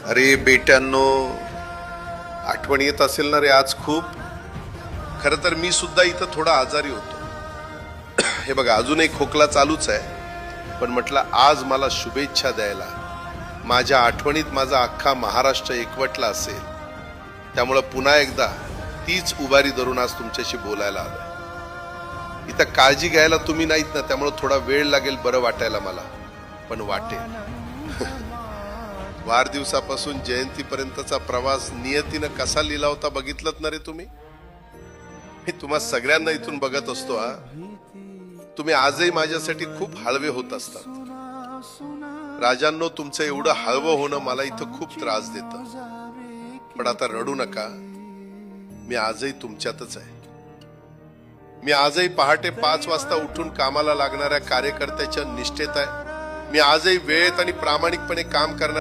अरे बेट्यांनो, आठवण येत असेल ना रे आज खूप. खरं तर मी सुद्धा इथं थोडा आजारी होतो. हे बघा, अजूनही खोकला चालूच आहे, पण म्हटलं आज मला शुभेच्छा द्यायला माझ्या आठवणीत माझा अख्खा महाराष्ट्र एकवटला असेल, त्यामुळं पुन्हा एकदा तीच उभारी धरून आज तुमच्याशी बोलायला आलोय. इथं काळजी घ्यायला तुम्ही नाहीत ना, त्यामुळे थोडा वेळ लागेल बरं वाटायला मला, पण वाटेल. वाढदिवसापासून जयंतीपर्यंतचा प्रवास नियतीनं कसा लिहिला होता बघितलत ना रे तुम्ही. मी तुम्हा सगळ्यांना इथून बघत असतो. तुम्ही आजही माझ्यासाठी खूप हळवे होत असतात. राजांनो, तुमचं एवढं हळवं होणं मला इथं खूप त्रास देतं. पण आता रडू नका, मी आजही तुमच्यातच आहे. मी आजही पहाटे 5 वाजता उठून कामाला लागणाऱ्या कार्यकर्त्याच्या निष्ठेत आहे. मी आजही वेळेत आणि प्रामाणिकपणे काम करणार